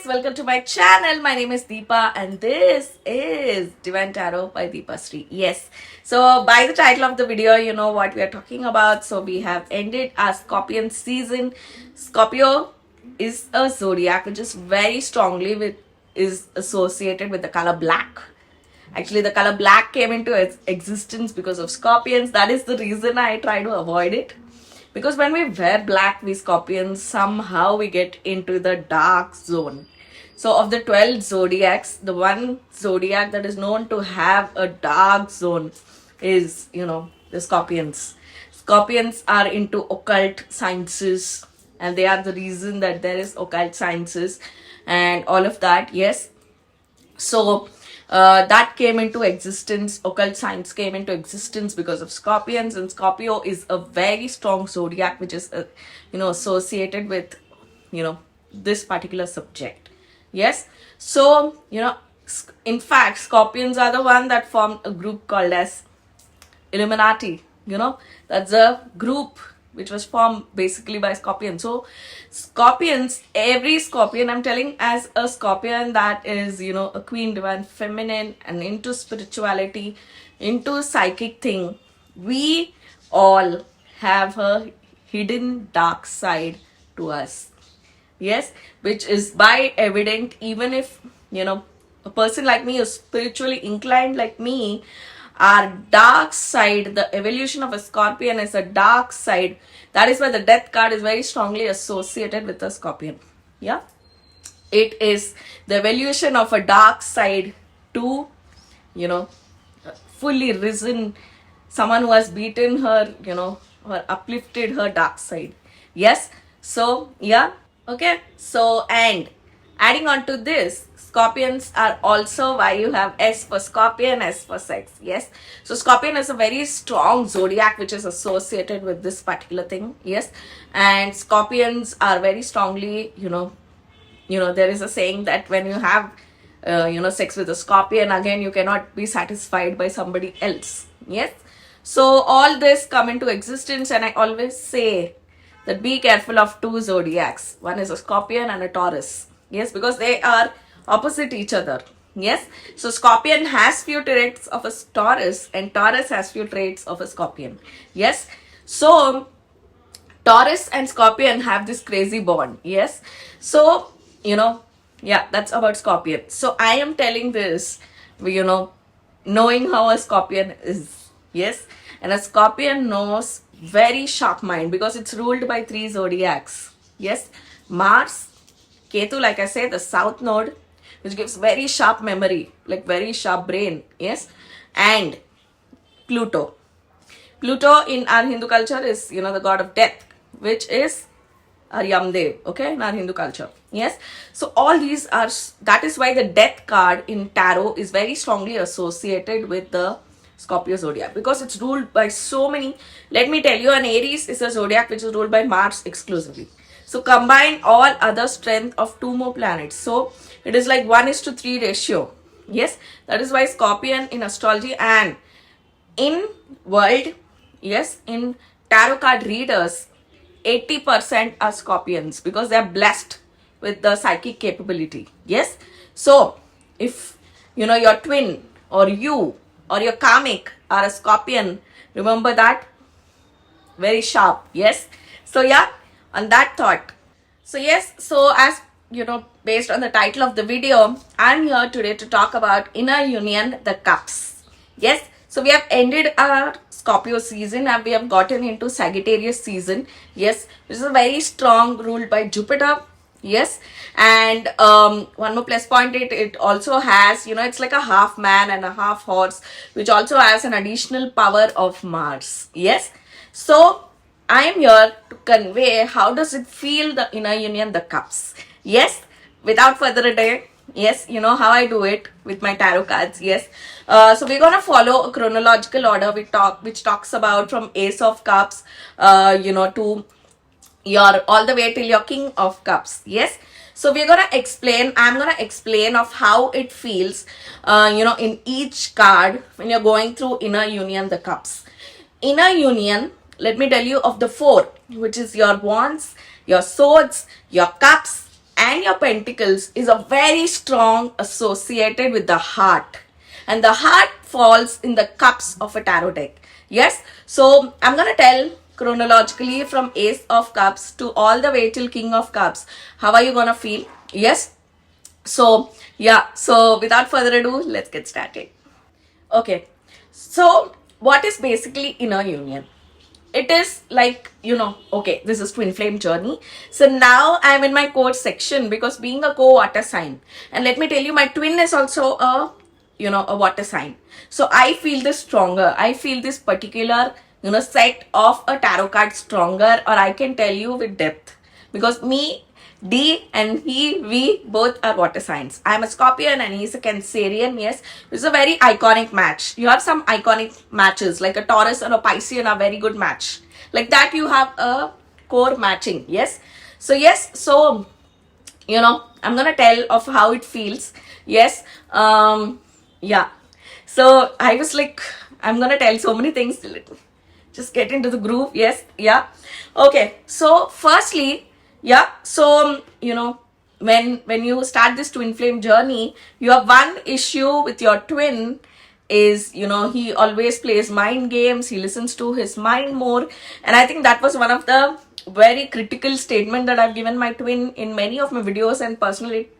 welcome to my channel. My name is Deepa and this is Divine Tarot by Deepa Sri. Yes, so by the title of the video, you know what we are talking about. So we have ended our Scorpion season. Scorpio is a zodiac which is very strongly is associated with the color black. Actually, the color black came into its existence because of scorpions. That is the reason I try to avoid it. Because when we wear black, we scorpions, somehow we get into the dark zone. So, of the 12 zodiacs, the one zodiac that is known to have a dark zone is, the scorpions. Scorpions are into occult sciences, and they are the reason that there is occult sciences and all of that. Yes, so that came into existence. Occult science came into existence because of scorpions, and Scorpio is a very strong zodiac which is associated with this particular subject. Yes, so in fact, scorpions are the one that formed a group called as Illuminati. That's a group which was formed basically by scorpions. So scorpions, every scorpion, I'm telling, as a scorpion that is a queen, divine feminine, and into spirituality, into psychic thing, we all have a hidden dark side to us. Yes, which is by evident. Even if a person like me is spiritually inclined like me, our dark side, the evolution of a scorpion is a dark side. That is why the death card is very strongly associated with a scorpion. Yeah, it is the evolution of a dark side to fully risen, someone who has beaten her, or uplifted her dark side. Yes, so yeah, okay, so and adding on to this, scorpions are also why you have S for scorpion, S for sex. Yes, so scorpion is a very strong zodiac which is associated with this particular thing. Yes, and scorpions are very strongly there is a saying that when you have sex with a scorpion, again you cannot be satisfied by somebody else. Yes, so all this come into existence, and I always say that be careful of two zodiacs. One is a scorpion and a Taurus. Yes, because they are opposite each other. Yes, so scorpion has few traits of a Taurus and Taurus has few traits of a scorpion. Yes, so Taurus and Scorpion have this crazy bond. Yes, so yeah, that's about Scorpion. So I am telling this, knowing how a Scorpion is. Yes, and a Scorpion knows very sharp mind because it's ruled by three zodiacs. Yes, Mars, Ketu, like I said, the south node, which gives very sharp memory, like very sharp brain. Yes, and Pluto. Pluto in our Hindu culture is, the god of death, which is our Yamdev, okay, in our Hindu culture. Yes, so all these are, that is why the death card in tarot is very strongly associated with the Scorpio zodiac because it's ruled by so many. Let me tell you, an Aries is a zodiac which is ruled by Mars exclusively. So combine all other strength of two more planets. So it is like 1:3 ratio. Yes, that is why Scorpion in astrology and in world, yes, in tarot card readers, 80% are scorpions because they are blessed with the psychic capability. Yes, so if your twin or you or your karmic are a scorpion, remember that, very sharp. Yes, so yeah, on that thought, so yes, so as based on the title of the video, I'm here today to talk about inner union, the cups. Yes, so we have ended our Scorpio season and we have gotten into Sagittarius season. Yes, which is a very strong, ruled by Jupiter. Yes, and one more plus point, it also has, it's like a half man and a half horse, which also has an additional power of Mars. Yes, so I am here to convey how does it feel, the inner union, the cups. Yes, without further ado, yes, you know how I do it with my tarot cards. Yes, so we're gonna follow a chronological order which talks about from Ace of Cups, to your all the way till your King of Cups. Yes, so we're gonna explain. I'm gonna explain of how it feels, in each card when you're going through inner union, the cups. Inner union, let me tell you of the four, which is your wands, your swords, your cups, and your pentacles is a very strong associated with the heart, and the heart falls in the cups of a tarot deck. Yes, so I'm gonna tell chronologically from Ace of Cups to all the way till King of Cups. How are you gonna feel? Yes, so yeah, so without further ado, let's get started. Okay, so what is basically inner union? It is like, okay, this is twin flame journey. So now I'm in my core section because being a co-water sign, and let me tell you, my twin is also a water sign. So I feel this stronger. I feel this particular, set of a tarot card stronger, or I can tell you with depth, because me, D and we both are water signs. I'm a Scorpion and he's a Cancerian. Yes, it's a very iconic match. You have some iconic matches like a Taurus or a Piscean are very good match. Like that, you have a core matching. Yes. So I'm gonna tell of how it feels. Yes. Yeah. So I was like, I'm gonna tell so many things. Just get into the groove. Yes. Yeah. Okay. So firstly, yeah, so when you start this twin flame journey, you have one issue with your twin is, he always plays mind games, he listens to his mind more. And I think that was one of the very critical statement that I've given my twin in many of my videos, and personally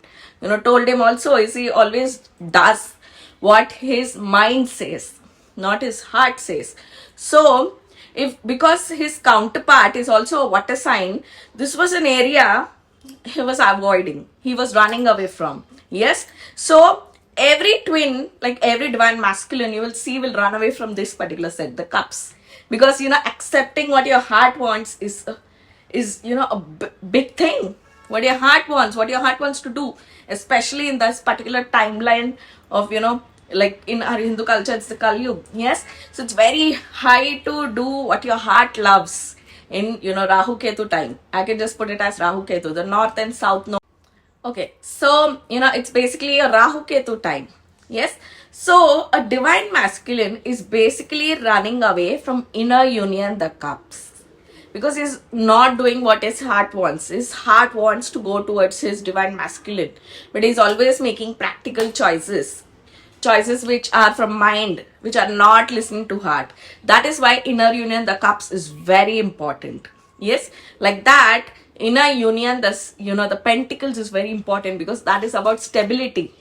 told him also, is he always does what his mind says, not his heart says. So if, because his counterpart is also a water sign, this was an area he was avoiding, he was running away from. Yes, so every twin, like every divine masculine, you will see, will run away from this particular set, the cups, because accepting what your heart wants is a big thing. What your heart wants, what your heart wants to do, especially in this particular timeline of like in our Hindu culture, it's the Kali Yuga. Yes, so it's very high to do what your heart loves in Rahu Ketu time. I can just put it as Rahu Ketu, the north and south node. Okay, so it's basically a Rahu Ketu time. Yes, so a divine masculine is basically running away from inner union, the cups, because he's not doing what his heart wants. His heart wants to go towards his divine masculine, but he's always making practical choices which are from mind, which are not listening to heart. That is why inner union, the cups, is very important. Yes, like that, inner union, the pentacles is very important, because that is about stability.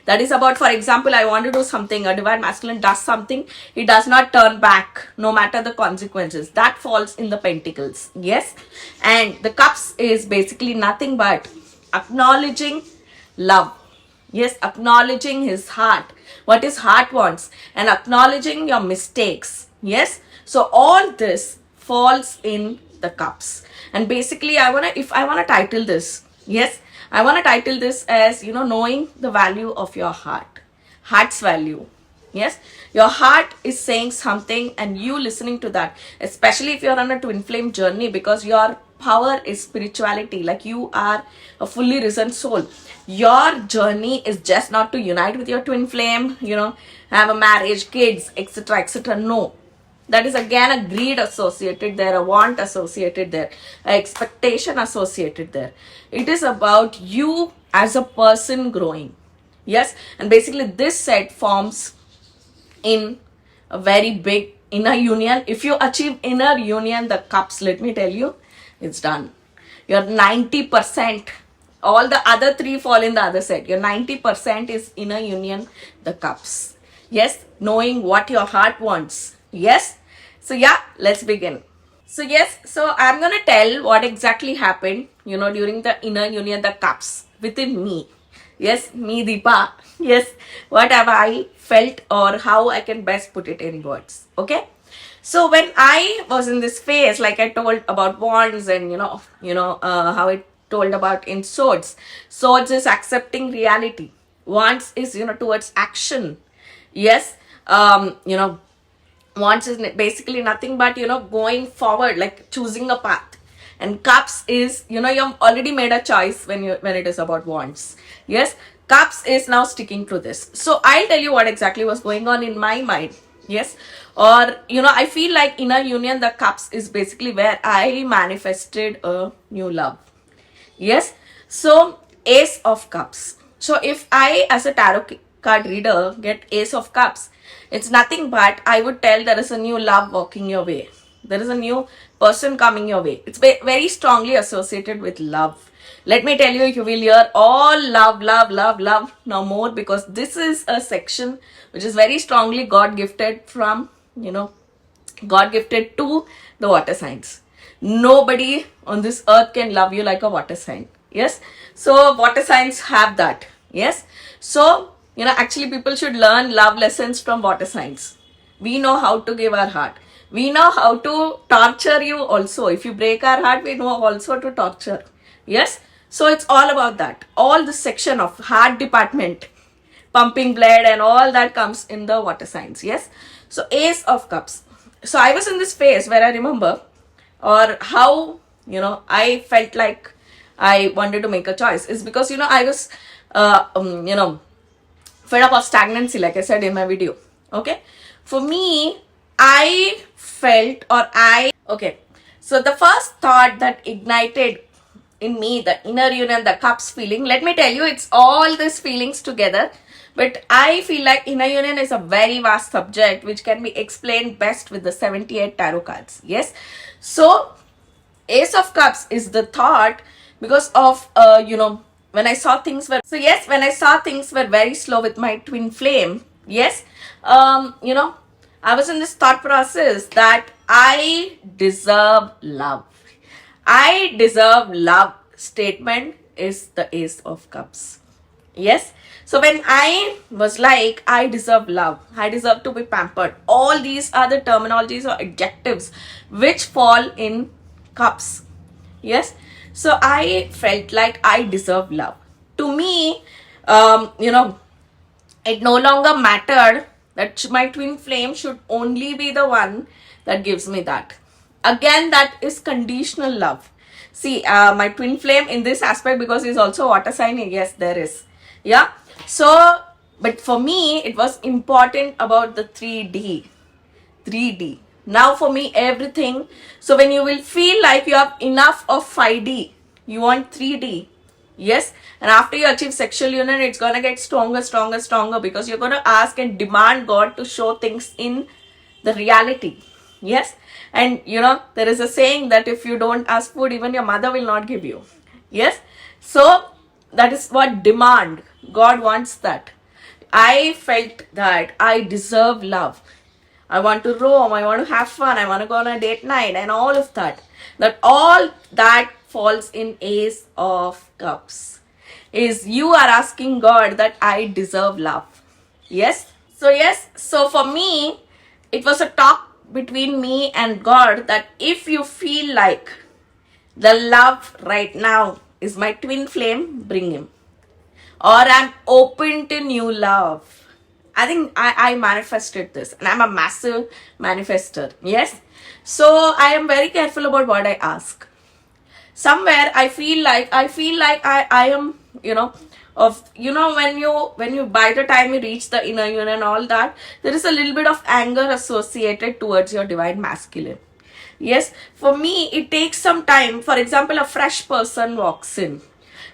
That is about, for example, I want to do something, a divine masculine does something, he does not turn back no matter the consequences. That falls in the pentacles. Yes, and the cups is basically nothing but acknowledging love. Yes, acknowledging his heart, what his heart wants, and acknowledging your mistakes. Yes, so all this falls in the cups. And basically, if I wanna title this, yes, I wanna title this as knowing the value of your heart's value. Yes, your heart is saying something and you listening to that, especially if you're on a twin flame journey, because your power is spirituality, like you are a fully risen soul. Your journey is just not to unite with your twin flame, have a marriage, kids, etc., etc. No, that is again a greed associated there, a want associated there, a expectation associated there. It is about you as a person growing. Yes, and basically this set forms in a very big inner union. If you achieve inner union, the cups, let me tell you, it's done. You're 90%. All the other three fall in the other set. Your 90% is inner union, the cups. Yes, knowing what your heart wants. Yes, so yeah, let's begin. So yes, so I'm gonna tell what exactly happened during the inner union, the cups, within me. Yes, me, Deepa. Yes, what have I felt, or how I can best put it in words. Okay, so when I was in this phase, like I told about wands, and how it told about in swords. Swords is accepting reality. Wands is towards action. Yes, wants is basically nothing but going forward, like choosing a path. And cups is you've already made a choice when it is about wants. Yes, cups is now sticking to this. So I'll tell you what exactly was going on in my mind. Yes, or I feel like inner union, the cups, is basically where I manifested a new love. Yes, so Ace of Cups. So if I, as a tarot card reader, get Ace of Cups, it's nothing but I would tell there is a new love walking your way. There is a new person coming your way. It's very strongly associated with love. Let me tell you, you will hear all love, love, love, love no more, because this is a section which is very strongly God gifted from, God gifted to the water signs. Nobody on this earth can love you like a water sign. Yes. So water signs have that. Yes. So, actually people should learn love lessons from water signs. We know how to give our heart. We know how to torture you also. If you break our heart, we know also to torture. Yes. So it's all about that. All the section of heart department, pumping blood and all that comes in the water signs. Yes. So Ace of Cups. So I was in this phase where I remember, or how, I felt like I wanted to make a choice is because, I was, fed up of stagnancy, like I said in my video. Okay. For me, I felt, okay. So the first thought that ignited in me the inner union, the cups feeling, let me tell you, it's all these feelings together. But I feel like inner union is a very vast subject which can be explained best with the 78 tarot cards. Yes. So Ace of Cups is the thought because of, when I saw things were, so yes, when I saw things were very slow with my twin flame, yes, I was in this thought process that I deserve love. I deserve love statement is the Ace of Cups. Yes. So when I was like, I deserve love, I deserve to be pampered, all these are the terminologies or adjectives which fall in cups. Yes. So I felt like I deserve love. To me, it no longer mattered that my twin flame should only be the one that gives me that. Again, that is conditional love. See, my twin flame in this aspect, because he's also water sign, yes, there is. Yeah. So, but for me, it was important about the 3D. 3D. Now for me, everything. So when you will feel like you have enough of 5D, you want 3D. Yes. And after you achieve sexual union, it's going to get stronger, stronger, stronger, because you're going to ask and demand God to show things in the reality. Yes. And there is a saying that if you don't ask food, even your mother will not give you. Yes. So that is what demand. God wants that. I felt that I deserve love. I want to roam, I want to have fun, I want to go on a date night and all of that. That all that falls in Ace of Cups. Is you are asking God that I deserve love. Yes? So for me, it was a talk between me and God that if you feel like the love right now is my twin flame, bring him. Or I'm open to new love. I think I manifested this, and I'm a massive manifester. Yes. So I am very careful about what I ask. Somewhere I feel like I am, when you by the time you reach the inner union and all that, there is a little bit of anger associated towards your divine masculine. Yes. For me, it takes some time. For example, a fresh person walks in.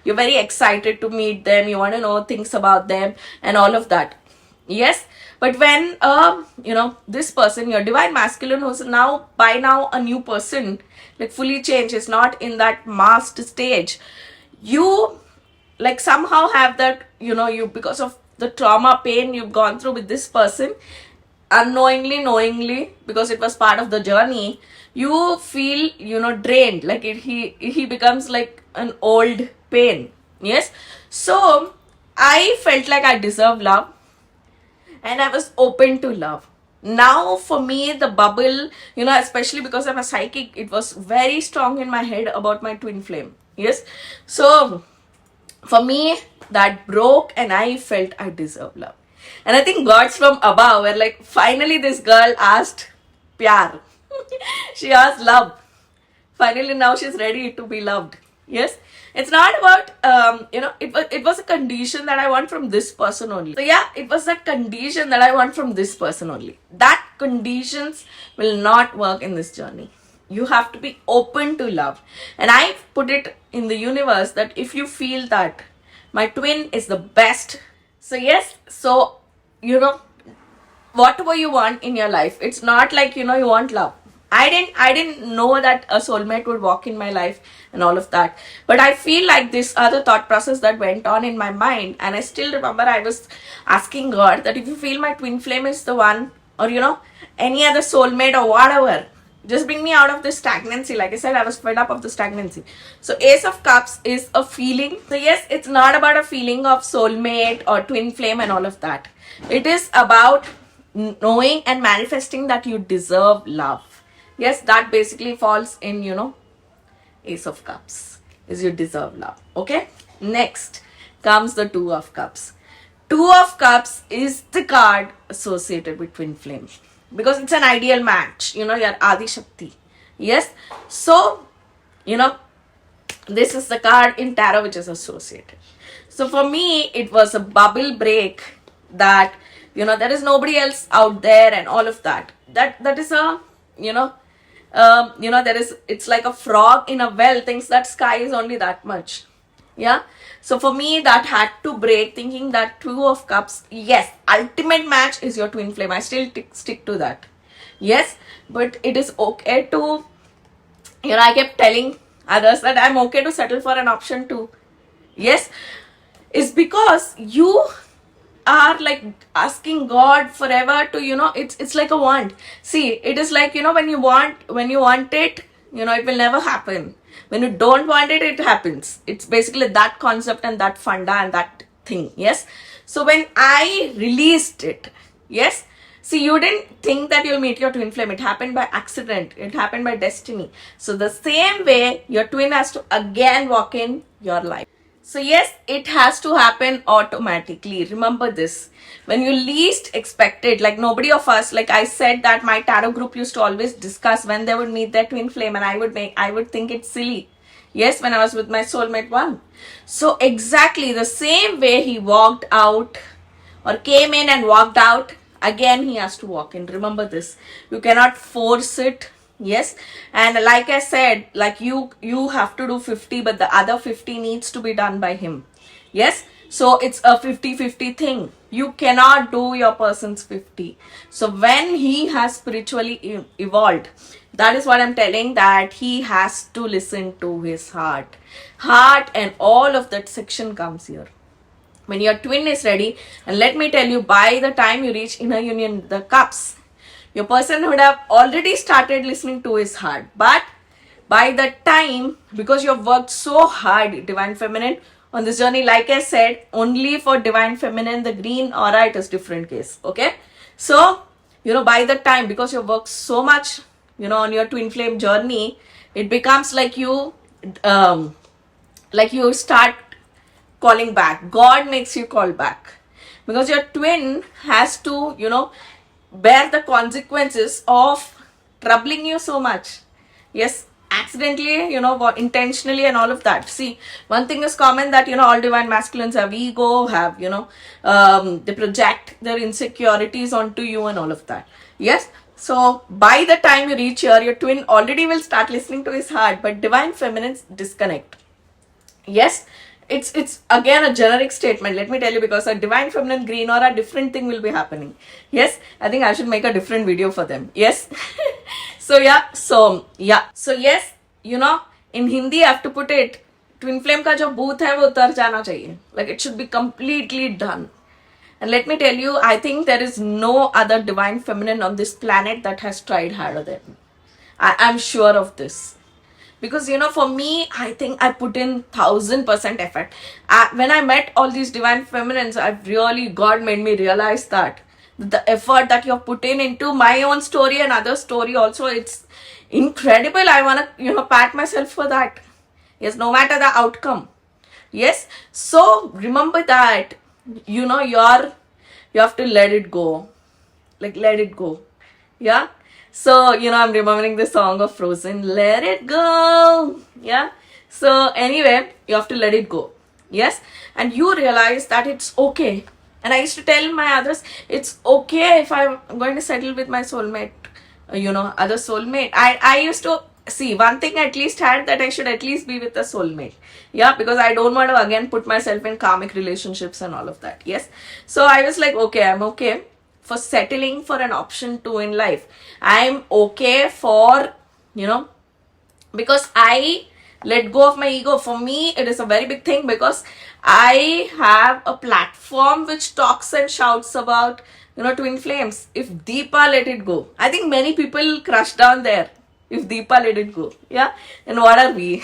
You're very excited to meet them. You want to know things about them and all of that. Yes. But when, this person, your divine masculine, who's by now a new person, like fully changed, is not in that masked stage, you like somehow have that, you, because of the trauma, pain you've gone through with this person, unknowingly, knowingly, because it was part of the journey, you feel, drained. Like he becomes like an old pain. Yes. So I felt like I deserve love. And I was open to love. Now for me, the bubble, especially because I'm a psychic, it was very strong in my head about my twin flame. Yes. So for me, that broke and I felt I deserve love. And I think gods from above were like, finally this girl asked pyar. She asked love. Finally now she's ready to be loved. Yes. It's not about, it was a condition that I want from this person only. So yeah, it was that condition that I want from this person only. That conditions will not work in this journey. You have to be open to love. And I put it in the universe that if you feel that My twin is the best. So yes, so you know, whatever you want in your life, it's not like, you know, you want love. I didn't know that a soulmate would walk in my life and all of that, but I feel like this other thought process that went on in my mind, and I still remember I was asking God that if you feel my twin flame is the one, or you know, any other soulmate or whatever, just bring me out of this stagnancy. Like I said, I was fed up of the stagnancy. So Ace of Cups is a feeling. So yes, it's not about a feeling of soulmate or twin flame and all of that. It is about knowing and manifesting that you deserve love. Yes, that basically falls in, you know, Ace of Cups is you deserve love. Okay, next comes the Two of Cups. Two of Cups is the card associated with twin flame because it's an ideal match. You know, you're Adi Shakti. Yes, so you know, this is the card in tarot which is associated. So for me, it was a bubble break that, you know, there is nobody else out there and all of that. That is a, you know, there is, it's like a frog in a well thinks that sky is only that much. Yeah. So for me, that had to break, thinking that Two of Cups, yes, ultimate match is your twin flame. I still stick to that. Yes, but it is okay to, you know, I kept telling others that I'm okay to settle for an option 2. Yes, is because you are like asking God forever to, you know, it's like a want. See, it is like, you know, when you want it, you know, it will never happen. When you don't want it, it happens. It's basically that concept and that funda and that thing. Yes, so when I released it, yes, see, you didn't think that you'll meet your twin flame. It happened by accident. It happened by destiny. So the same way, your twin has to again walk in your life. So yes, it has to happen automatically. Remember this. When you least expect it, like nobody of us, like I said that my tarot group used to always discuss when they would meet their twin flame, and I would think it's silly. Yes, when I was with my soulmate one. So exactly the same way he walked out or came in and walked out, again he has to walk in. Remember this. You cannot force it. Yes, and like I said, like you have to do 50, but the other 50 needs to be done by him. Yes, so it's a 50-50 thing. You cannot do your person's 50. So when he has spiritually evolved, that is what I'm telling, that he has to listen to his heart. And all of that section comes here when your twin is ready. And let me tell you, by the time you reach inner union, the cups, your person would have already started listening to his heart. But by that time, because you have worked so hard, Divine Feminine, on this journey, like I said, only for Divine Feminine, the green aura, it is different case. Okay, so you know, by the time, because you have worked so much, you know, on your twin flame journey, it becomes like you start calling back. God makes you call back because your twin has to, you know, bear the consequences of troubling you so much. Yes, accidentally, you know, intentionally and all of that. See, one thing is common, that, you know, all divine masculines have ego, have, you know, they project their insecurities onto you and all of that. Yes, so by the time you reach here, your twin already will start listening to his heart, but divine feminines disconnect. Yes, it's again a generic statement, let me tell you, because a divine feminine green or a different thing will be happening. Yes, I think I should make a different video for them. Yes. So yes, you know, in Hindi I have to put it, twin flame ka jo booth hai wo utar jana chahiye, like it should be completely done. And let me tell you, I think there is no other divine feminine on this planet that has tried harder than me. I'm sure of this. Because, you know, for me, I think I put in 1000% effort. When I met all these divine feminines, God made me realize that the effort that you have put in into my own story and other story also, it's incredible. I want to, you know, pat myself for that. Yes, no matter the outcome. Yes, so remember that, you know, you have to let it go. Like, let it go. Yeah. So, you know, I'm remembering the song of Frozen, let it go. Yeah. So anyway, you have to let it go. Yes. And you realize that it's okay. And I used to tell my others, it's okay if I'm going to settle with my soulmate, you know, other soulmate. I used to see, one thing I at least had, that I should at least be with a soulmate. Yeah, because I don't want to again put myself in karmic relationships and all of that. Yes. So I was like, okay, I'm okay for settling for an option 2 in life. I'm okay for, you know, because I let go of my ego. For me, it is a very big thing because I have a platform which talks and shouts about, you know, twin flames. If Deepa let it go, I think many people crush down there. If Deepa let it go, yeah, and what are we?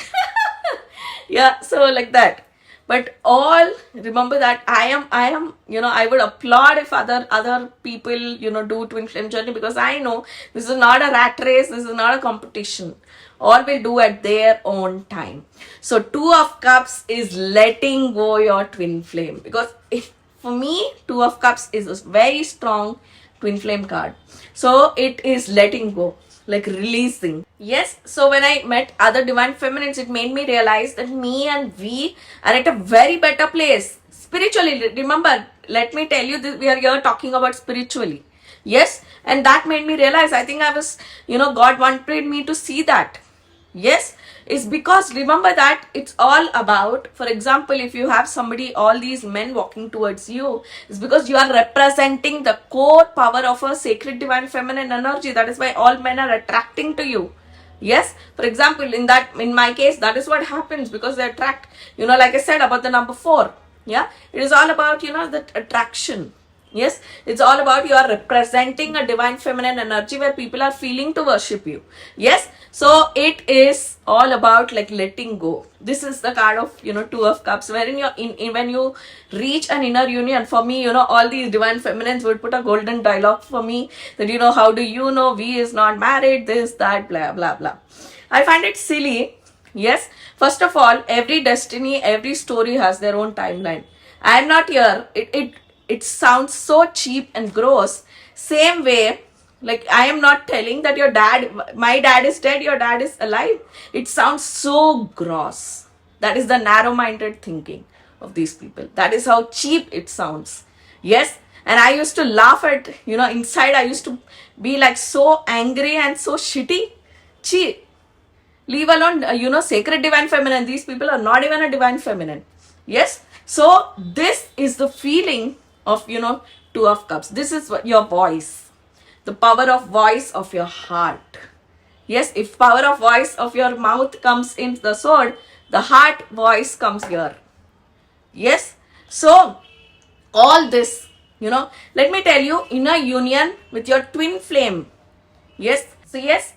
Yeah, so like that. But all remember that I am, you know, I would applaud if other people, you know, do twin flame journey, because I know this is not a rat race, this is not a competition. All will do at their own time. So 2 of Cups is letting go your twin flame, because if for me 2 of Cups is a very strong twin flame card. So it is letting go, like releasing. Yes, so when I met other divine feminines, it made me realize that me and we are at a very better place spiritually. Remember, let me tell you this, we are here talking about spiritually. Yes, and that made me realize, I think I was, you know, God wanted me to see that. Yes, it's because remember that it's all about, for example, if you have somebody, all these men walking towards you, it's because you are representing the core power of a sacred divine feminine energy. That is why all men are attracting to you. Yes, for example, in my case, that is what happens, because they attract, you know, like I said about the number 4. Yeah, it is all about, you know, that attraction. Yes, it's all about you are representing a divine feminine energy where people are feeling to worship you. Yes, so it is all about like letting go. This is the card of, you know, 2 of Cups, wherein you're when you reach an inner union. For me, you know, all these divine feminines would put a golden dialogue for me that, you know, how do you know we is not married, this, that, blah, blah, blah. I find it silly. Yes, first of all, every destiny, every story has their own timeline. I am not here. It sounds so cheap and gross. Same way, like I am not telling that my dad is dead, your dad is alive. It sounds so gross. That is the narrow-minded thinking of these people. That is how cheap it sounds. Yes, and I used to laugh at, you know, inside I used to be like so angry and so shitty. Cheap. Leave alone, you know, sacred divine feminine. These people are not even a divine feminine. Yes. So this is the feeling of, you know, 2 of Cups. This is what your voice, the power of voice of your heart. Yes, if power of voice of your mouth comes in the sword, the heart voice comes here. Yes. So all this, you know, let me tell you, inner union with your twin flame. Yes.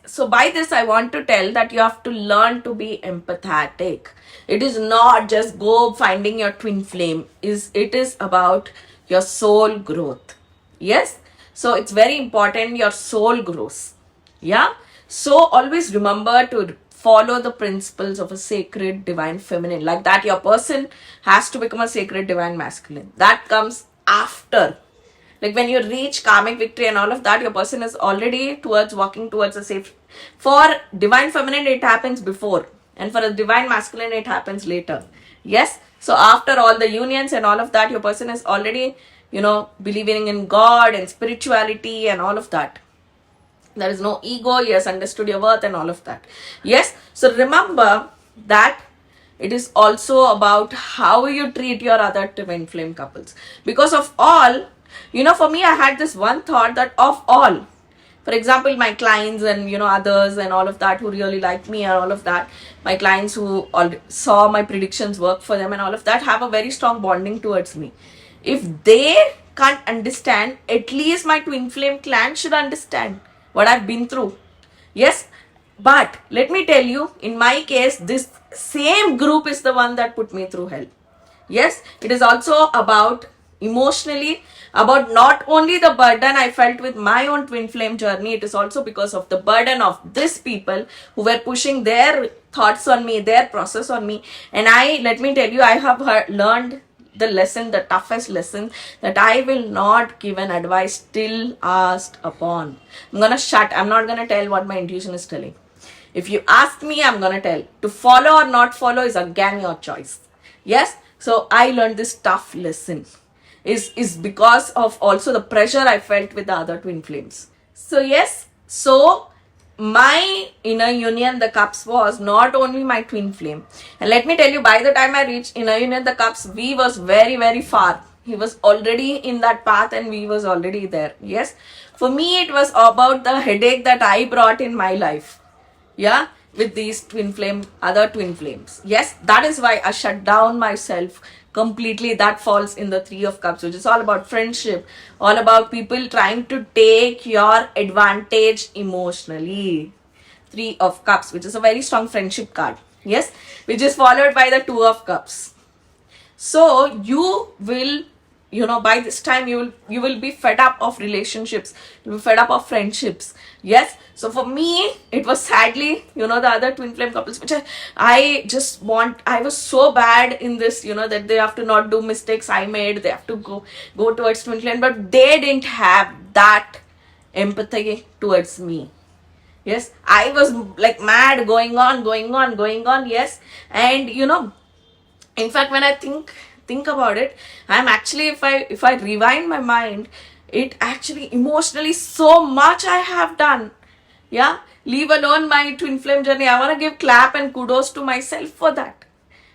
So by this I want to tell that you have to learn to be empathetic. It is not just go finding your twin flame. It is about your soul growth. Yes. So it's very important your soul grows. Yeah. So always remember to follow the principles of a sacred divine feminine. Like that, your person has to become a sacred divine masculine. That comes after. Like when you reach karmic victory and all of that, your person is already walking towards a safe. For divine feminine, it happens before. And for a divine masculine, it happens later. Yes. So after all the unions and all of that, your person is already, you know, believing in God and spirituality and all of that. There is no ego. He has understood your worth and all of that. Yes. So remember that it is also about how you treat your other twin flame couples. Because of all, you know, for me, I had this one thought that of all, for example, my clients and, you know, others and all of that who really like me and all of that, my clients who saw my predictions work for them and all of that, have a very strong bonding towards me. If they can't understand, at least my twin flame clan should understand what I've been through. Yes, but let me tell you, in my case, this same group is the one that put me through hell. Yes, it is also about emotionally, about not only the burden I felt with my own twin flame journey, it is also because of the burden of these people who were pushing their thoughts on me, their process on me. And let me tell you, I have learned the lesson, the toughest lesson, that I will not give an advice till asked upon. I'm gonna shut. I'm not gonna tell what my intuition is telling. If you ask me, I'm gonna tell. To follow or not follow is again your choice. Yes. So I learned this tough lesson. Is because of also the pressure I felt with the other twin flames. So yes. So my inner union, the cups, was not only my twin flame. And let me tell you, by the time I reached inner union, the cups, we was very, very far. He was already in that path and we was already there. Yes. For me, it was about the headache that I brought in my life. Yeah, with these other twin flames. Yes, that is why I shut down myself completely. That falls in the Three of Cups, which is all about friendship, all about people trying to take your advantage emotionally. Three of Cups, which is a very strong friendship card. Yes, which is followed by the Two of Cups. So you will, by this time you will be fed up of relationships, you'll be fed up of friendships. Yes. So for me, it was sadly, the other twin flame couples, which I was so bad in this, that they have to not do mistakes I made, they have to go towards twin flame, but they didn't have that empathy towards me. Yes, I was like mad, going on. Yes. And in fact, when I think about it, I'm actually, if I rewind my mind, it actually emotionally so much I have done. Yeah, leave alone my twin flame journey, I want to give clap and kudos to myself for that.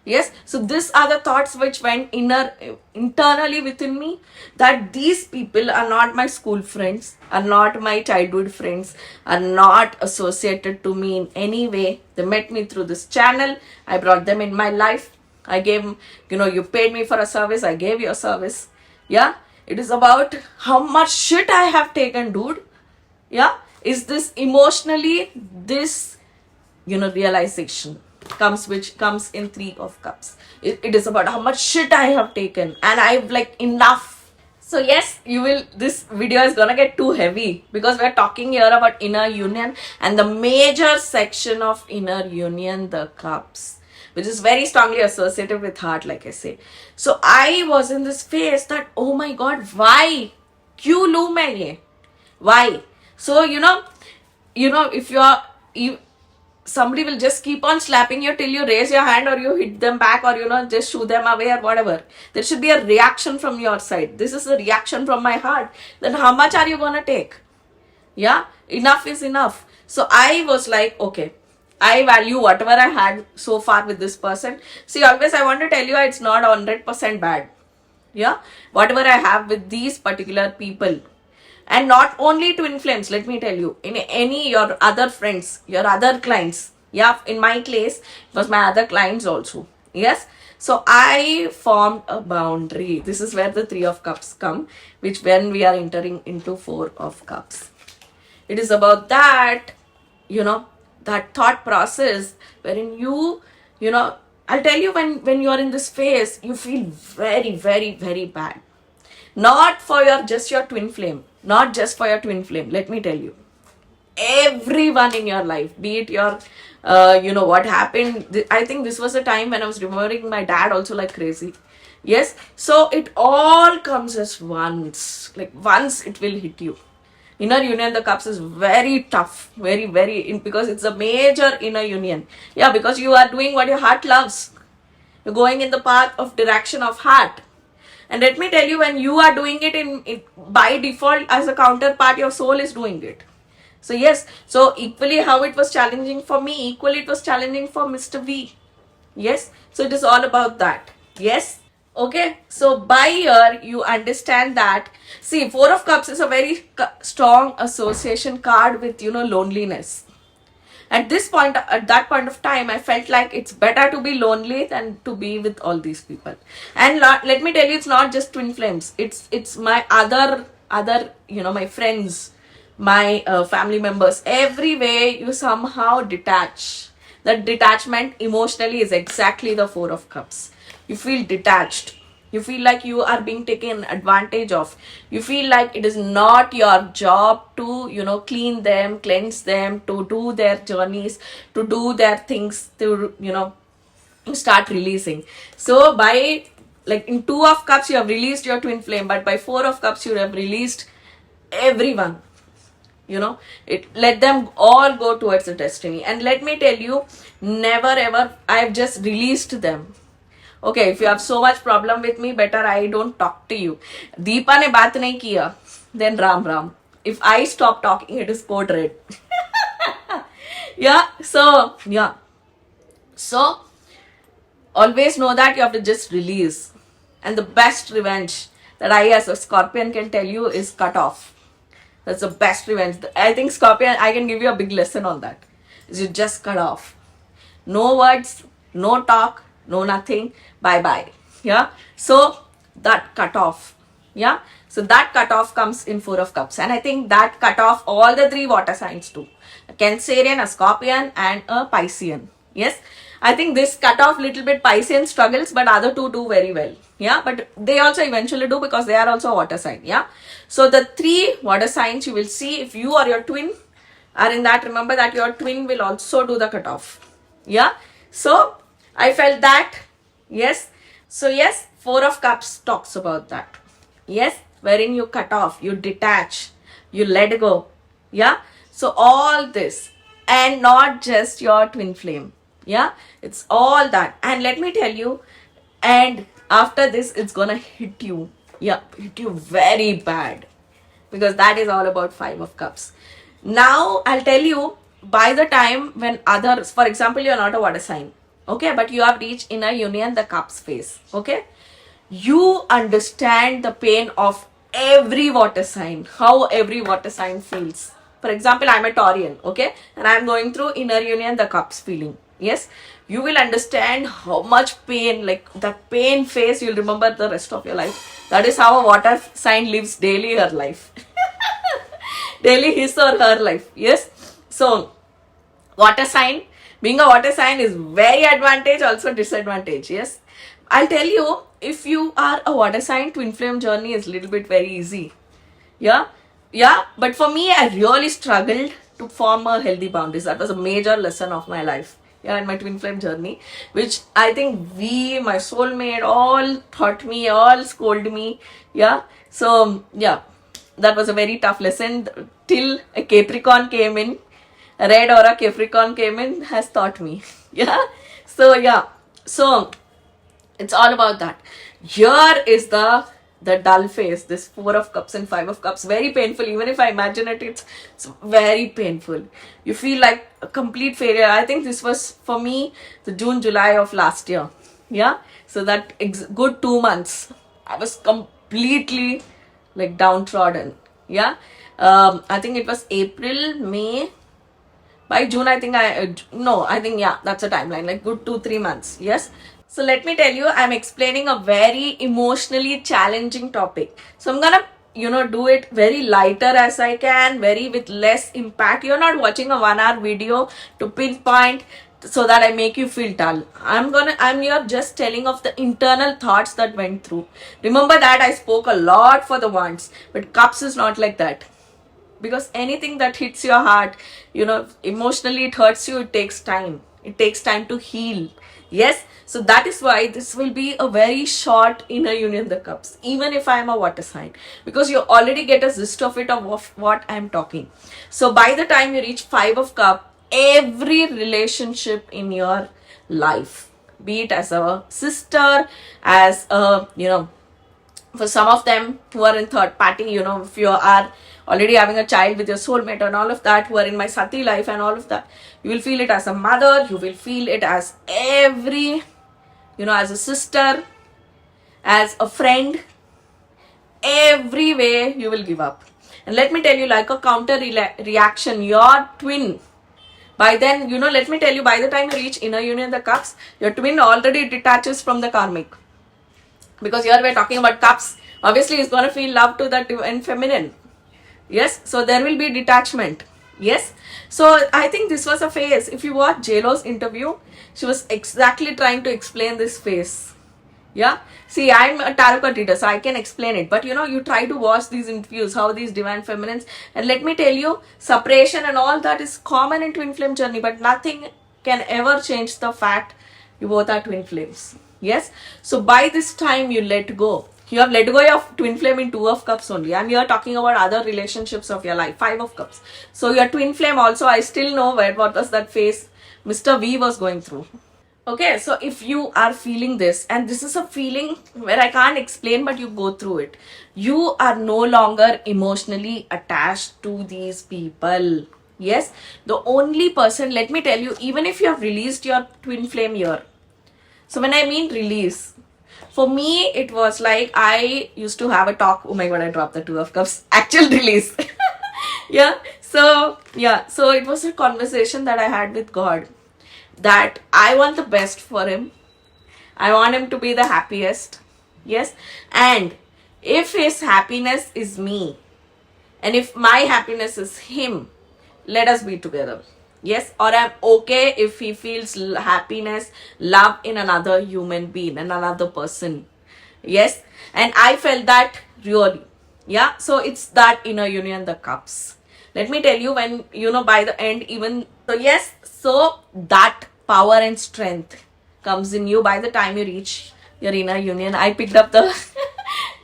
Yes, so these are the thoughts which went internally within me, that these people are not my school friends, are not my childhood friends, are not associated to me in any way. They met me through this channel, I brought them in my life, I gave, you paid me for a service, I gave you a service. Yeah, it is about how much shit I have taken, dude. Yeah, is this emotionally, this, realization which comes in Three of Cups. It is about how much shit I have taken, and I've like enough. So yes, this video is gonna get too heavy because we're talking here about inner union and the major section of inner union, the cups, which is very strongly associated with heart, like I say. So I was in this phase that, oh my god, why? Kyun lu main ye? Why? So if somebody will just keep on slapping you till you raise your hand or you hit them back or just shoo them away or whatever, there should be a reaction from your side. This is a reaction from my heart. Then how much are you gonna take? Yeah, enough is enough. So I was like, okay, I value whatever I had so far with this person. See, always I want to tell you, it's not 100% bad. Yeah, whatever I have with these particular people. And not only twin flames, let me tell you, in any your other friends, your other clients. Yeah, in my case, it was my other clients also. Yes. So I formed a boundary. This is where the Three of Cups come, which when we are entering into Four of Cups. It is about that, that thought process wherein I'll tell you, when you are in this phase, you feel very, very, very bad. Not for your twin flame. Not just for your twin flame. Let me tell you. Everyone in your life, be it your, what happened. I think this was a time when I was remembering my dad also like crazy. Yes. So it all comes as once. Like once it will hit you. Inner union, the cups is very tough. Very, very, because it's a major inner union. Yeah, because you are doing what your heart loves. You're going in the path of direction of heart. And let me tell you, when you are doing it by default, as a counterpart, your soul is doing it. So yes, so equally how it was challenging for me, equally it was challenging for Mr. V. Yes, so it is all about that. Yes, okay. So by here, you understand that, see, Four of Cups is a very strong association card with, loneliness. At that point of time, I felt like it's better to be lonely than to be with all these people. And let me tell you, it's not just twin flames. It's my other my friends, my family members. Every way you somehow detach. That detachment emotionally is exactly the Four of Cups. You feel detached. You feel like you are being taken advantage of. You feel like it is not your job to, clean them, cleanse them, to do their journeys, to do their things, to, start releasing. So by, like in Two of Cups, you have released your twin flame, but by Four of Cups, you have released everyone. Let them all go towards the destiny. And let me tell you, never ever, I've just released them. Okay, if you have so much problem with me, better I don't talk to you. Deepa ne baat nahi kiya, then Ram Ram. If I stop talking, it is code red. Yeah, so always know that you have to just release. And the best revenge that I, as a Scorpion, can tell you is cut off. That's the best revenge. I think Scorpion, I can give you a big lesson on that. Is you just cut off. No words, no talk, no nothing. Bye bye. Yeah. So that cut off. Yeah. So that cut off comes in Four of Cups. And I think that cut off all the three water signs too. A Cancerian, a Scorpion, and a Piscean. Yes. I think this cut off little bit Piscean struggles, but other two do very well. Yeah. But they also eventually do because they are also a water sign. Yeah. So the three water signs you will see if you or your twin are in that, remember that your twin will also do the cutoff. Yeah. So I felt that. Yes. So yes, Four of Cups talks about that. Yes, wherein you cut off, you detach, you let go. Yeah. So all this, and not just your twin flame. Yeah. It's all that. And let me tell you, and after this, it's gonna hit you. Yeah, hit you very bad, because that is all about Five of Cups. Now I'll tell you, by the time when others, for example, you're not a water sign, okay, but you have reached inner union, the cups phase, okay, you understand the pain of every water sign, how every water sign feels. For example, I'm a Taurian, okay, and I'm going through inner union, the cups feeling. Yes, you will understand how much pain, like that pain phase, you'll remember the rest of your life. That is how a water sign lives daily her life. Daily his or her life. Yes. So water sign, being a water sign is very advantage, also disadvantage. Yes. I'll tell you, if you are a water sign, twin flame journey is a little bit very easy. Yeah. Yeah. But for me, I really struggled to form a healthy boundaries. That was a major lesson of my life. Yeah, in my twin flame journey, which I think my soulmate, all taught me, all scolded me. Yeah. So yeah, that was a very tough lesson till a Capricorn came in. A red or a Capricorn came in, has taught me. Yeah. So yeah. So it's all about that. Here is the dull phase, this Four of Cups and Five of Cups, very painful. Even if I imagine it, it's very painful. You feel like a complete failure. I think this was for me the June, July of last year. Yeah. So that good 2 months, I was completely like downtrodden. Yeah. I think it was April, May. By June, I think yeah, that's a timeline, like good 2-3 months. Yes. So let me tell you, I'm explaining a very emotionally challenging topic. So I'm gonna, do it very lighter as I can, very with less impact. You're not watching a 1 hour video to pinpoint so that I make you feel dull. I'm here just telling of the internal thoughts that went through. Remember that I spoke a lot for the wands, but cups is not like that. Because anything that hits your heart, emotionally it hurts you, it takes time. It takes time to heal. Yes. So that is why this will be a very short inner union, the cups, even if I am a water sign, because you already get a gist of it, of what I'm talking. So by the time you reach Five of Cup, every relationship in your life, be it as a sister, as a, for some of them who are in third party, if you are already having a child with your soulmate and all of that, who are in my Sati life and all of that, you will feel it as a mother, you will feel it as every, as a sister, as a friend, every way you will give up. And let me tell you, like a counter reaction, your twin, by then, let me tell you, by the time you reach inner union, the cups, your twin already detaches from the karmic. Because here we're talking about cups, obviously he's going to feel love to the divine feminine. Yes, so there will be detachment. Yes, so I think this was a phase. If you watch JLo's interview, she was exactly trying to explain this phase. Yeah, see, I'm a tarot card reader, so I can explain it. But you try to watch these interviews, how these divine feminines, and let me tell you, separation and all that is common in twin flame journey, but nothing can ever change the fact you both are twin flames. Yes, so by this time you let go. You have let go of twin flame in Two of Cups only. I'm here talking about other relationships of your life, Five of Cups. So your twin flame also, I still know what was that phase Mr. V was going through. Okay, so if you are feeling this, and this is a feeling where I can't explain, but you go through it, you are no longer emotionally attached to these people. Yes, the only person, let me tell you, even if you have released your twin flame here, so when I mean release, for me it was like I used to have a talk. Oh my god, I dropped the Two of Cups. Actual release. So it was a conversation that I had with God, that I want the best for him. I want him to be the happiest. Yes. And if his happiness is me, and if my happiness is him, let us be together. Yes. Or I'm okay if he feels happiness, love in another human being, in another person. Yes. And I felt that really. Yeah. So it's that inner union, the cups. Let me tell you, when, by the end, even so, yes, so that power and strength comes in you by the time you reach your inner union. I picked up the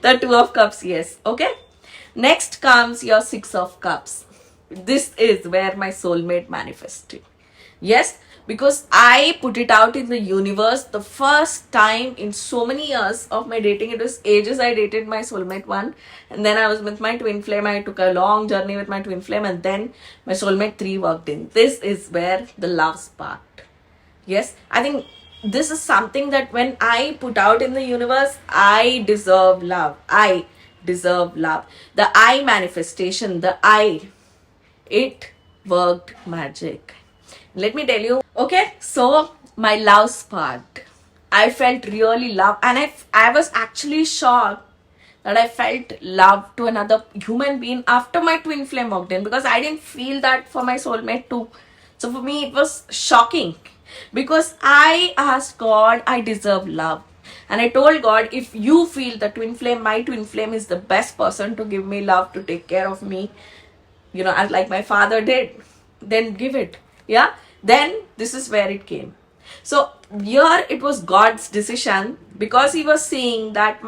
the Two of Cups. Yes. Okay. Next comes your Six of Cups. This is where my soulmate manifested. Yes, because I put it out in the universe the first time in so many years of my dating. It was ages I dated my soulmate one, and then I was with my twin flame. I took a long journey with my twin flame, and then my soulmate 3 walked in. This is where the love sparked. Yes, I think this is something that when I put out in the universe, I deserve love. I deserve love. The I manifestation, the I, it worked magic. Let me tell you. Okay, so my love sparked. I felt really love, and I was actually shocked that I felt love to another human being after my twin flame walked in, because I didn't feel that for my soulmate too. So for me, it was shocking, because I asked God, I deserve love. And I told God, if you feel the twin flame, my twin flame is the best person to give me love, to take care of me, as like my father did, then give it. Yeah. Then this is where it came. So here it was God's decision, because he was seeing that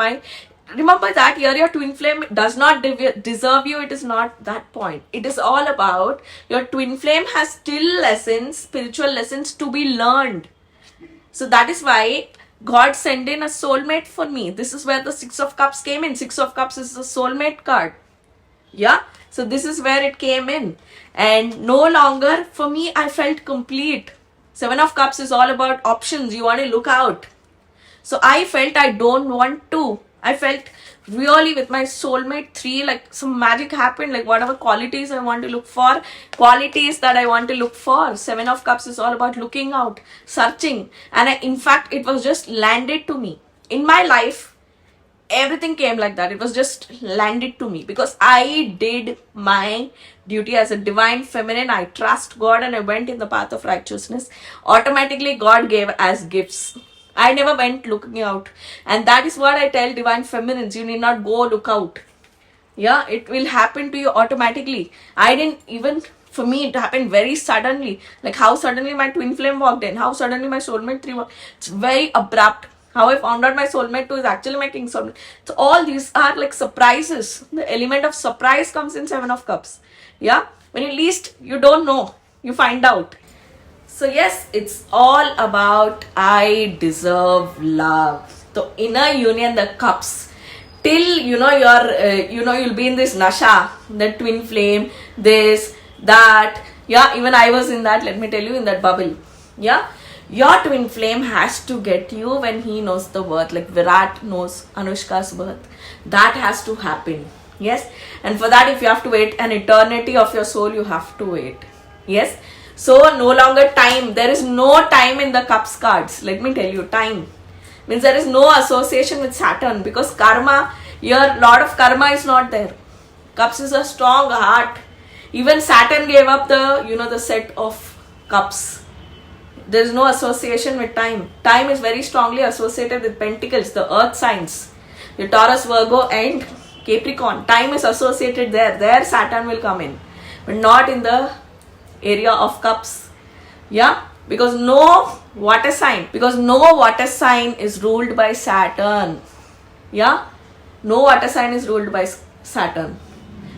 remember that here your twin flame does not deserve you. It is not that point. It is all about your twin flame has still lessons, spiritual lessons to be learned. So that is why God sent in a soulmate for me. This is where the Six of Cups came in. Six of Cups is the soulmate card. Yeah. So this is where it came in. And no longer, for me, I felt complete. Seven of Cups is all about options. You want to look out. So I felt I don't want to. I felt really with my soulmate 3, like some magic happened, like whatever qualities I want to look for, qualities that I want to look for. Seven of Cups is all about looking out, searching. And in fact, it was just landed to me. In my life, everything came like that. It was just landed to me, because I did my duty as a divine feminine. I trust God and I went in the path of righteousness. Automatically God gave as gifts. I never went looking out. And that is what I tell divine feminines. You need not go look out. Yeah, it will happen to you automatically. I didn't even, for me, it happened very suddenly. Like how suddenly my twin flame walked in, how suddenly my soulmate 3 walked. It's very abrupt. How I found out my soulmate 2 is actually my king soulmate. So all these are like surprises. The element of surprise comes in Seven of Cups. Yeah, when you least you don't know, you find out. So yes, it's all about I deserve love. The inner union, the cups. Till you'll be in this nasha, the twin flame, this, that. Yeah, even I was in that, let me tell you, in that bubble. Yeah. Your twin flame has to get you when he knows the worth, like Virat knows Anushka's worth. That has to happen. Yes. And for that, if you have to wait an eternity of your soul, you have to wait. Yes. So no longer time. There is no time in the cups cards. Let me tell you, time means there is no association with Saturn, because karma, your lot of karma is not there. Cups is a strong heart. Even Saturn gave up the set of cups. There is no association with time. Time is very strongly associated with Pentacles, the earth signs, the Taurus, Virgo and Capricorn. Time is associated there. There Saturn will come in, but not in the area of cups. Yeah, because no water sign is ruled by Saturn. Yeah, no water sign is ruled by Saturn.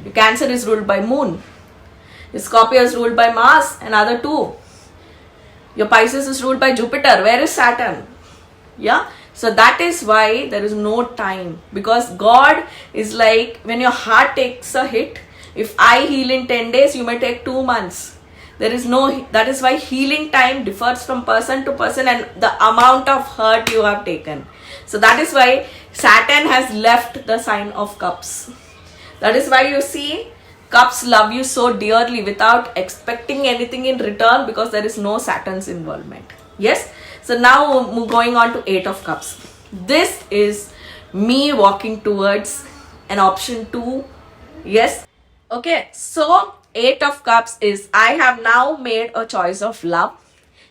Your Cancer is ruled by Moon. Your Scorpio is ruled by Mars and other 2. Your Pisces is ruled by Jupiter. Where is Saturn? Yeah. So that is why there is no time. Because God is like, when your heart takes a hit, if I heal in 10 days, you may take 2 months. There is no, that is why healing time differs from person to person and the amount of hurt you have taken. So that is why Saturn has left the sign of Cups. That is why you see Cups love you so dearly without expecting anything in return, because there is no Saturn's involvement. Yes. So now going on to Eight of Cups. This is me walking towards an option 2. Yes. Okay. So Eight of Cups is I have now made a choice of love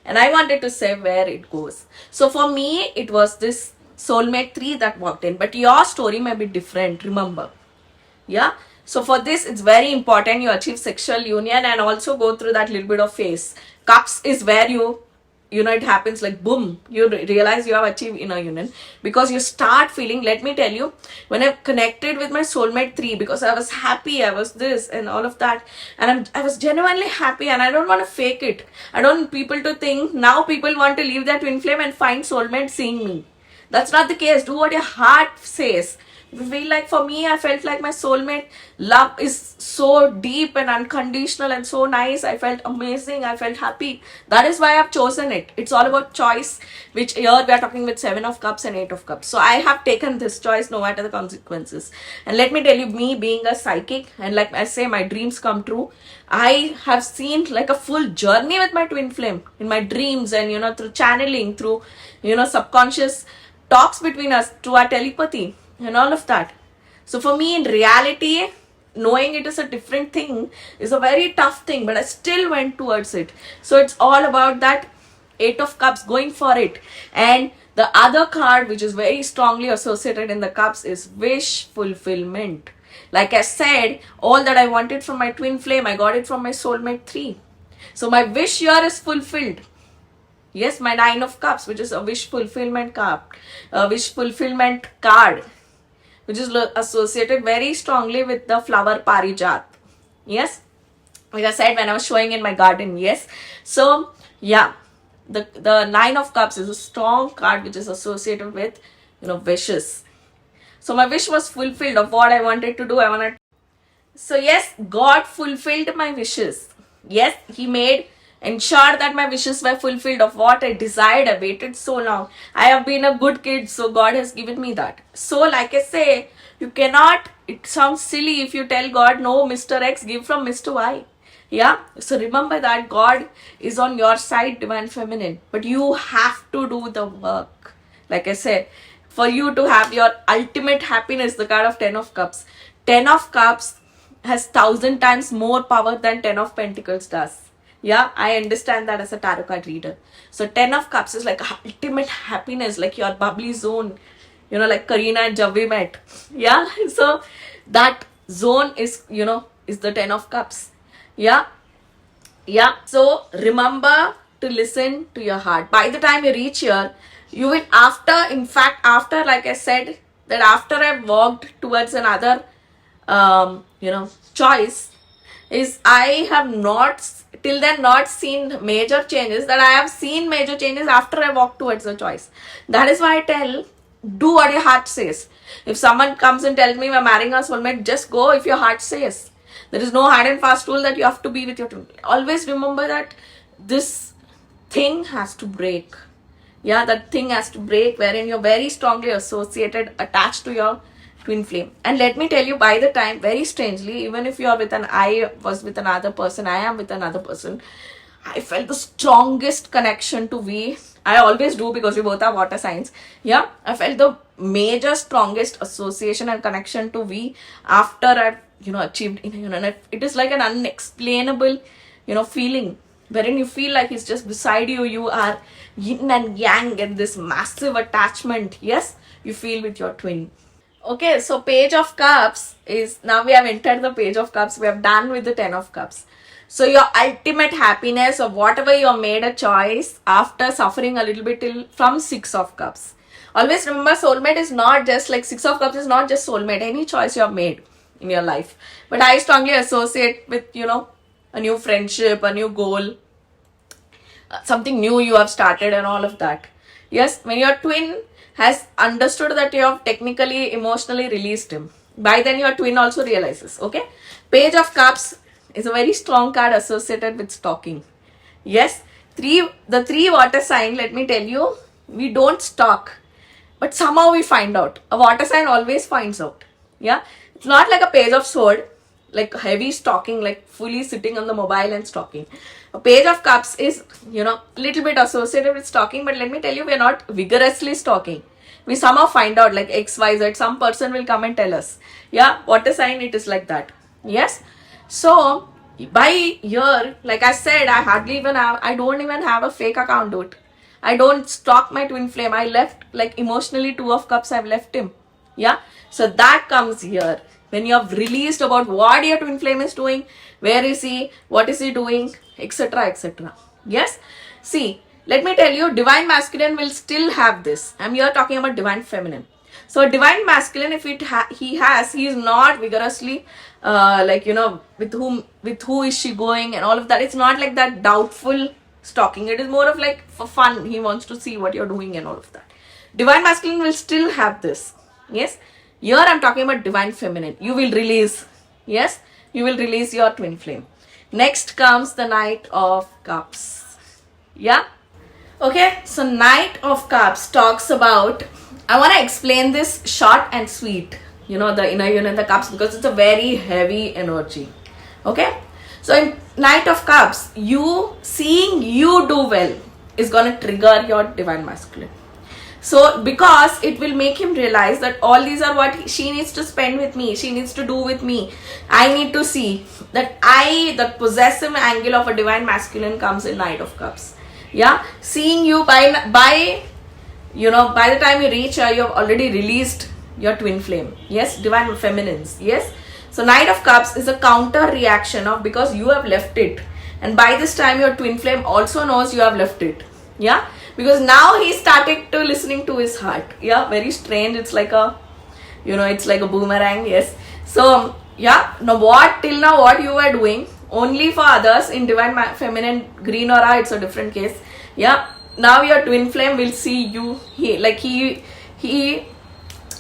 and I wanted to say where it goes. So for me, it was this soulmate 3 that walked in, but your story may be different, remember. Yeah. So for this, it's very important you achieve sexual union and also go through that little bit of phase. Cups is where you know, it happens like boom, you realize you have achieved inner union, because you start feeling, let me tell you, when I connected with my soulmate 3, because I was happy, I was this and all of that, and I was genuinely happy, and I don't want to fake it. I don't want people to think now people want to leave their twin flame and find soulmate seeing me. That's not the case. Do what your heart says. If you feel like, for me, I felt like my soulmate love is so deep and unconditional and so nice. I felt amazing. I felt happy. That is why I've chosen it. It's all about choice, which here we are talking with 7 of Cups and 8 of Cups. So I have taken this choice no matter the consequences. And let me tell you, me being a psychic, and like I say, my dreams come true. I have seen like a full journey with my twin flame in my dreams, and you know, through channeling, through, you know, subconscious talks between us, through our telepathy and all of that. So for me, in reality, knowing it is a different thing is a very tough thing, but I still went towards it. So it's all about that 8 of Cups, going for it. And the other card which is very strongly associated in the Cups is wish fulfillment. Like I said, all that I wanted from my twin flame, I got it from my soulmate 3. So my wish here is fulfilled. Yes, my 9 of Cups, which is a wish fulfillment card, which is associated very strongly with the flower Parijat. Yes, like I said when I was showing in my garden. Yes, so yeah, the 9 of Cups is a strong card which is associated with, you know, wishes. So my wish was fulfilled of what I wanted to do. So yes, God fulfilled my wishes. Yes, He ensured that my wishes were fulfilled of what I desired. I waited so long. I have been a good kid, so God has given me that. So like I say, you cannot, it sounds silly if you tell God, no, Mr. X, give from Mr. Y. Yeah, so remember that God is on your side, divine feminine, but you have to do the work. Like I said, for you to have your ultimate happiness, the card of 10 of Cups. 10 of Cups has 1,000 times more power than 10 of Pentacles does. Yeah, I understand that as a tarot card reader. So 10 of Cups is like ultimate happiness, like your bubbly zone, you know, like Karina and Javi met. Yeah, so that zone is, you know, is the 10 of Cups. Yeah, yeah. So remember to listen to your heart. By the time you reach here, you will, after, like I said, that after I've walked towards another, you know, choice, is I have not till then not seen major changes. That I have seen major changes after I walk towards the choice. That is why I tell, do what your heart says. If someone comes and tells me we're marrying a soulmate, just go if your heart says. There is no hard and fast rule that you have to be with your twin. Always remember that this thing has to break. Yeah, that thing has to break, wherein you're very strongly associated, attached to your twin flame. And let me tell you, by the time, very strangely, even if you're with I was with another person, I am with another person, I felt the strongest connection to V. I always do, because we both are water signs. Yeah, I felt the major strongest association and connection to V after I've, you know, achieved inner union. It is like an unexplainable, you know, feeling, wherein you feel like he's just beside you. You are yin and yang and this massive attachment. Yes, you feel with your twin. Okay, so Page of Cups is, now we have entered the Page of Cups. We have done with the 10 of Cups. So your ultimate happiness of whatever you made a choice after suffering a little bit from 6 of Cups. Always remember, soulmate is not just like 6 of Cups is not just soulmate. Any choice you have made in your life. But I strongly associate with, you know, a new friendship, a new goal, something new you have started and all of that. Yes, when your twin has understood that you have technically, emotionally released him, by then your twin also realizes. Okay, Page of Cups is a very strong card associated with stalking. Yes, the three water sign, let me tell you, we don't stalk, but somehow we find out. A water sign always finds out. Yeah, it's not like a page of sword, like heavy stalking, like fully sitting on the mobile and stalking. A page of cups is, little bit associated with stalking, but let me tell you, we're not vigorously stalking. We somehow find out, like XYZ, some person will come and tell us. Yeah, water sign, it is like that. Yes, so by year, like I said, I don't even have a fake account, dude. I don't stalk my twin flame. I left, like, emotionally, two of cups, I've left him. Yeah, so that comes here when you have released about what your twin flame is doing, where is he, what is he doing, etc., etc. Yes, see, let me tell you, divine masculine will still have this. I'm here talking about divine feminine. So divine masculine, if he is not vigorously with who is she going and all of that. It's not like that doubtful stalking. It is more of like for fun. He wants to see what you're doing and all of that. Divine masculine will still have this. Yes, here I'm talking about divine feminine. You will release. Yes, you will release your twin flame. Next comes the Knight of Cups. Yeah. Okay, so Knight of Cups talks about, I want to explain this short and sweet, the inner union, the cups, because it's a very heavy energy. Okay, so in Knight of Cups, seeing you do well is going to trigger your divine masculine. So because it will make him realize that all these are what she needs to spend with me, she needs to do with me. I need to see that the possessive angle of a divine masculine comes in Knight of Cups. Yeah, seeing you by the time you reach her, you have already released your twin flame. Yes, divine feminines. Yes, so Knight of Cups is a counter reaction of, because you have left it, and by this time your twin flame also knows you have left it. Yeah, because now he started to listening to his heart. Yeah, very strange. It's like a boomerang. Yes, so yeah, till now what you were doing only for others in divine feminine green aura, it's a different case. Yeah, now your twin flame will see you. He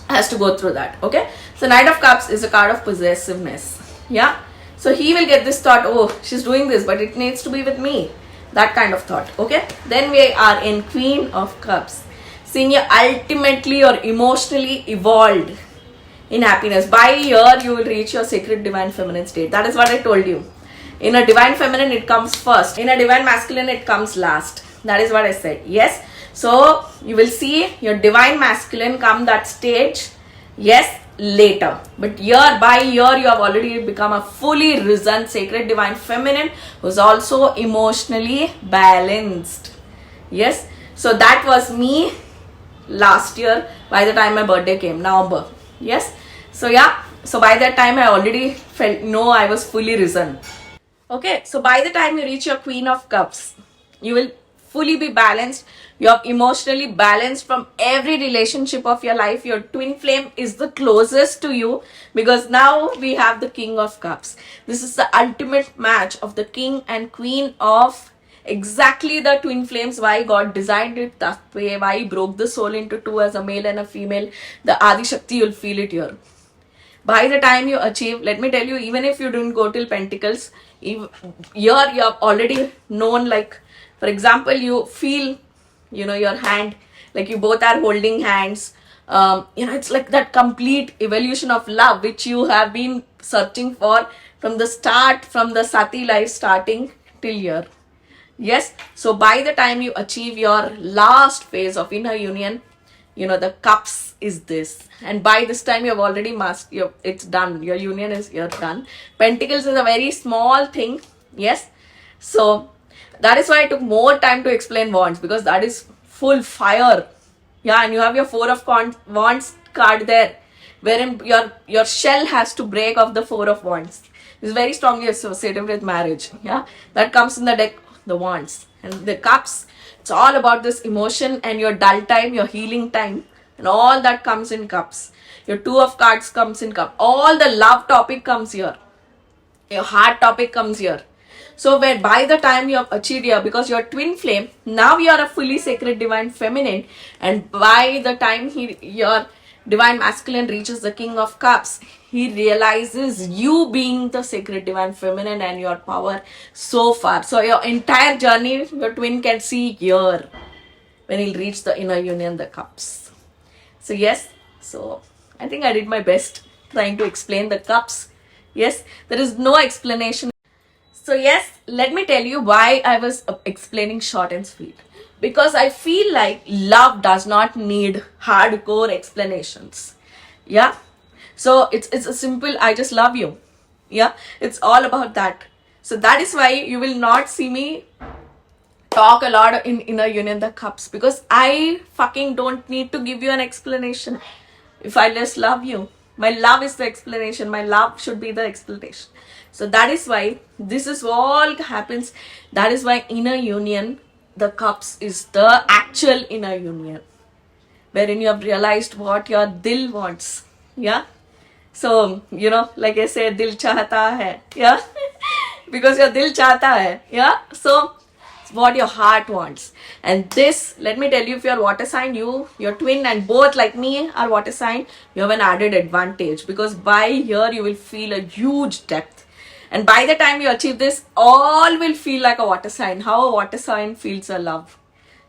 has to go through that. Okay, so Knight of Cups is a card of possessiveness. Yeah, so he will get this thought, oh, she's doing this, but it needs to be with me. That kind of thought. Okay, then we are in Queen of Cups, seeing you ultimately or emotionally evolved in happiness. By year you will reach your sacred divine feminine state. That is what I told you. In a divine feminine, it comes first. In a divine masculine, it comes last. That is what I said. Yes. So you will see your divine masculine come that stage. Yes, later. But by year, you have already become a fully risen sacred divine feminine who's also emotionally balanced. Yes. So that was me last year by the time my birthday came, November. Yes. So yeah. So by that time, I already felt, I was fully risen. Okay, so by the time you reach your Queen of Cups, you will fully be balanced. You're emotionally balanced from every relationship of your life. Your twin flame is the closest to you, because now we have the King of Cups. This is the ultimate match of the King and Queen of exactly the twin flames, why God designed it that way, why He broke the soul into two as a male and a female. The Adi Shakti, you'll feel it here. By the time you achieve, let me tell you, even if you didn't go till Pentacles, here you have already known, like, for example, you feel, your hand, like you both are holding hands. It's like that complete evolution of love, which you have been searching for from the start, from the Sati life starting till here. Yes, so by the time you achieve your last phase of inner union, the cups is this, and by this time you have already it's done, your union is done. Pentacles is a very small thing. Yes, so that is why I took more time to explain wands, because that is full fire. Yeah, and you have your Four of Wands card there, wherein your shell has to break off the Four of Wands. It's very strongly associated with marriage. Yeah, that comes in the deck, the wands. And the cups, it's all about this emotion and your dull time, your healing time, and all that comes in cups. Your Two of Cards comes in cup. All the love topic comes here. Your heart topic comes here. So where by the time you have achieved here, because your twin flame, now you are a fully sacred divine feminine, and by the time your divine masculine reaches the King of Cups, he realizes you being the sacred divine feminine and your power so far. So your entire journey, your twin can see here when he'll reach the inner union, the cups. So yes, so I think I did my best trying to explain the cups. Yes, there is no explanation. So yes, let me tell you why I was explaining short and sweet. Because I feel like love does not need hardcore explanations. Yeah. So it's a simple I just love you. Yeah. It's all about that. So that is why you will not see me talk a lot in inner union the cups, because I fucking don't need to give you an explanation. If I just love you, my love is the explanation. My love should be the explanation. So that is why this is all happens. That is why inner union, the cups, is the actual inner union, wherein you have realized what your dil wants. Yeah. So, like I said, dil chahta hai. Yeah. Because your dil chahta hai. Yeah. So, it's what your heart wants. And this, let me tell you, if you're water sign, your twin and both like me are water sign, you have an added advantage, because by here you will feel a huge depth. And by the time you achieve this, all will feel like a water sign. How a water sign feels a love.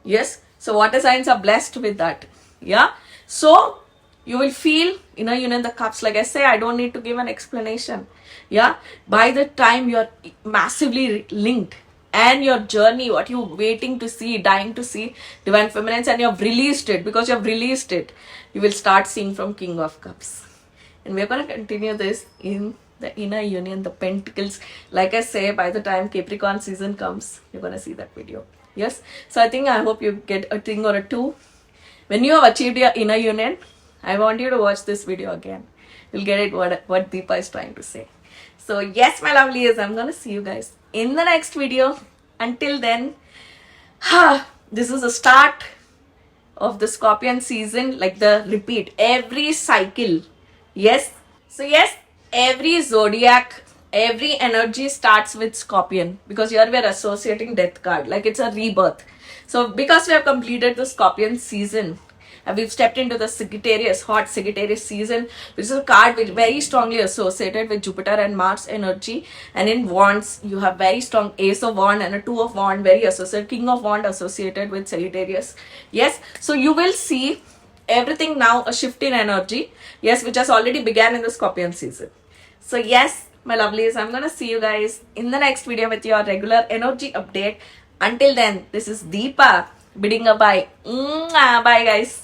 Yes. So water signs are blessed with that. Yeah. So you will feel inner union the cups. Like I say, I don't need to give an explanation. Yeah. By the time you're massively linked, and your journey, what you're waiting to see, dying to see, divine feminines, and you have released it, because you have released it, you will start seeing from King of Cups. And we're going to continue this in the inner union, the pentacles. Like I say, by the time Capricorn season comes, you're going to see that video. Yes. So I hope you get a thing or a two. When you have achieved your inner union, I want you to watch this video again. You'll get it what Deepa is trying to say. So yes, my lovelies, I'm going to see you guys in the next video. Until then, this is the start of the Scorpion season, like the repeat every cycle. Yes. So yes, every zodiac, every energy starts with Scorpion, because here we are associating death card, like it's a rebirth. So because we have completed the Scorpion season, we've stepped into the Sagittarius, hot Sagittarius season, which is a card which very strongly associated with Jupiter and Mars energy. And in wands, you have very strong Ace of Wand and a Two of Wand, very associated, King of Wand associated with Sagittarius. Yes, so you will see everything now a shift in energy. Yes, which has already began in the Scorpion season. So yes, my lovelies, I'm gonna see you guys in the next video with your regular energy update. Until then, this is Deepa bidding a bye. Bye guys.